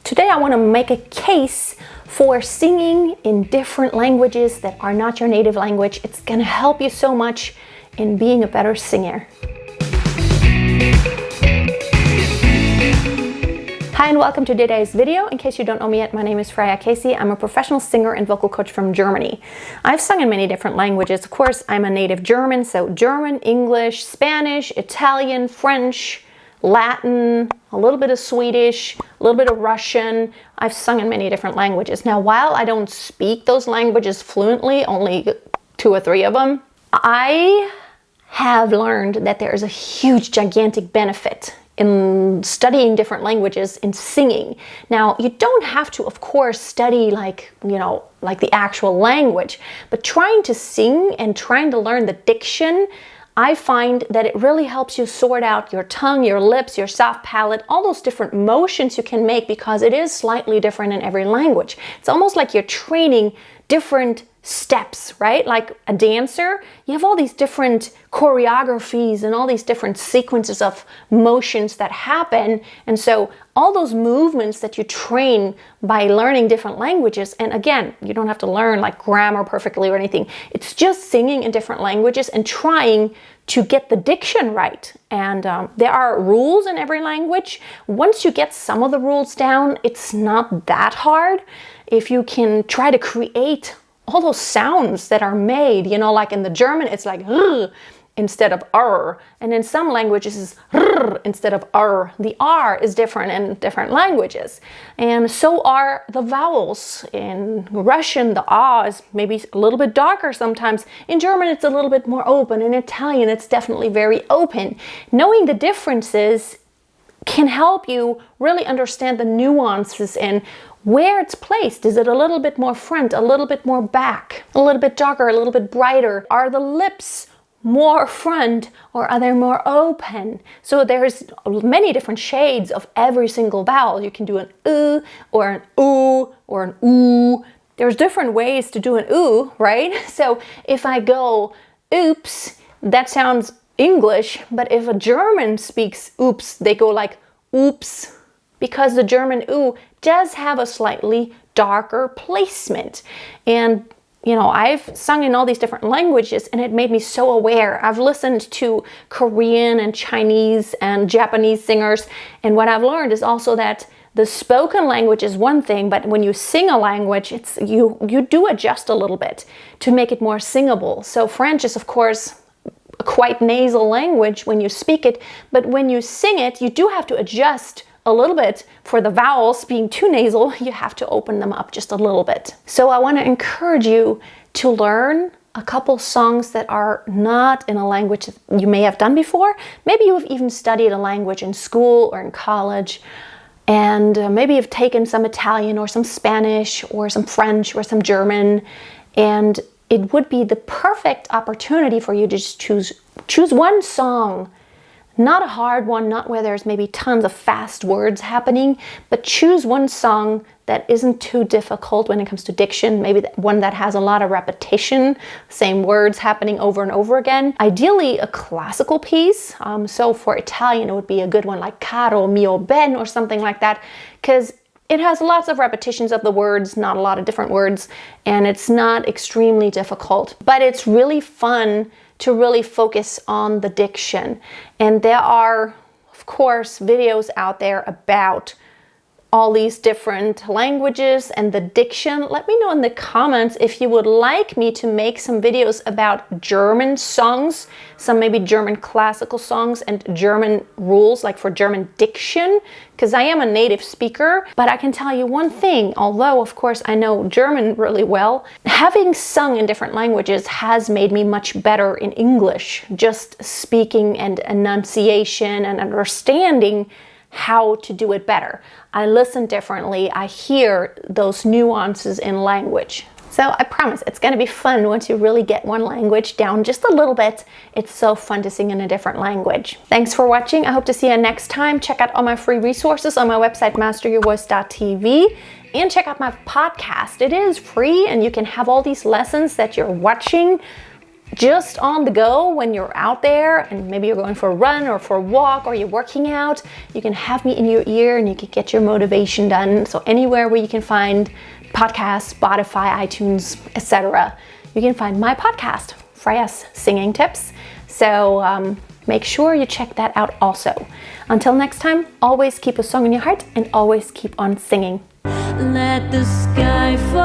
Today I want to make a case for singing in different languages that are not your native language. It's going to help you so much in being a better singer. Hi and welcome to today's video. In case you don't know me yet, my name is Freya. I'm a professional singer and vocal coach from Germany. I've sung in many different languages. Of course, I'm a native German, so German, English, Spanish, Italian, French, Latin, a little bit of Swedish, a little bit of Russian. I've sung in many different languages. Now, while I don't speak those languages fluently, only 2 or 3 of them, I have learned that there is a huge, gigantic benefit in studying different languages in singing. Now, you don't have to, of course, study like the actual language, but trying to sing and trying to learn the diction, I find that it really helps you sort out your tongue, your lips, your soft palate, all those different motions you can make because it is slightly different in every language. It's almost like you're training different steps, right? Like a dancer, you have all these different choreographies and all these different sequences of motions that happen. And so all those movements that you train by learning different languages, and again, you don't have to learn like grammar perfectly or anything. It's just singing in different languages and trying to get the diction right. And there are rules in every language. Once you get some of the rules down, it's not that hard. If you can try to create all those sounds that are made, like in the German, it's like R instead of R. And in some languages, it's R instead of R. The R is different in different languages. And so are the vowels. In Russian, the A is maybe a little bit darker sometimes. In German, it's a little bit more open. In Italian, it's definitely very open. Knowing the differences can help you really understand the nuances in where it's placed. Is it a little bit more front, a little bit more back, a little bit darker, a little bit brighter? Are the lips more front or are they more open? So there's many different shades of every single vowel. You can do an or an oo or an oo. There's different ways to do an oo, right? So if I go oops, that sounds English, but if a German speaks oops, they go like oops, because the German oo does have a slightly darker placement. And I've sung in all these different languages and it made me so aware. I've listened to Korean and Chinese and Japanese singers, and what I've learned is also that the spoken language is one thing, but when you sing a language, it's you do adjust a little bit to make it more singable. So French is, of course, a quite nasal language when you speak it, but when you sing it, you do have to adjust a little bit. For the vowels being too nasal, you have to open them up just a little bit. So I want to encourage you to learn a couple songs that are not in a language that you may have done before. Maybe you've even studied a language in school or in college, and maybe you've taken some Italian or some Spanish or some French or some German, and it would be the perfect opportunity for you to just choose one song. Not a hard one, not where there's maybe tons of fast words happening, but choose one song that isn't too difficult when it comes to diction, maybe one that has a lot of repetition, same words happening over and over again. Ideally, a classical piece. So for Italian, it would be a good one like Caro mio ben or something like that, because it has lots of repetitions of the words, not a lot of different words, and it's not extremely difficult, but it's really fun to really focus on the diction. And there are, of course, videos out there about all these different languages and the diction. Let me know in the comments if you would like me to make some videos about German songs, some maybe German classical songs and German rules, like for German diction, because I am a native speaker. But I can tell you one thing, although of course I know German really well, having sung in different languages has made me much better in English, just speaking and enunciation and understanding how to do it better. I listen differently. I hear those nuances in language. So I promise it's going to be fun once you really get one language down just a little bit. It's so fun to sing in a different language. Thanks for watching. I hope to see you next time. Check out all my free resources on my website, masteryourvoice.tv, and check out my podcast. It is free and you can have all these lessons that you're watching just on the go when you're out there and maybe you're going for a run or for a walk or you're working out, you can have me in your ear and you can get your motivation done. So anywhere where you can find podcasts, Spotify, iTunes, etc., you can find my podcast, Freya's Singing Tips. So make sure you check that out also. Until next time, always keep a song in your heart and always keep on singing. Let the sky fall.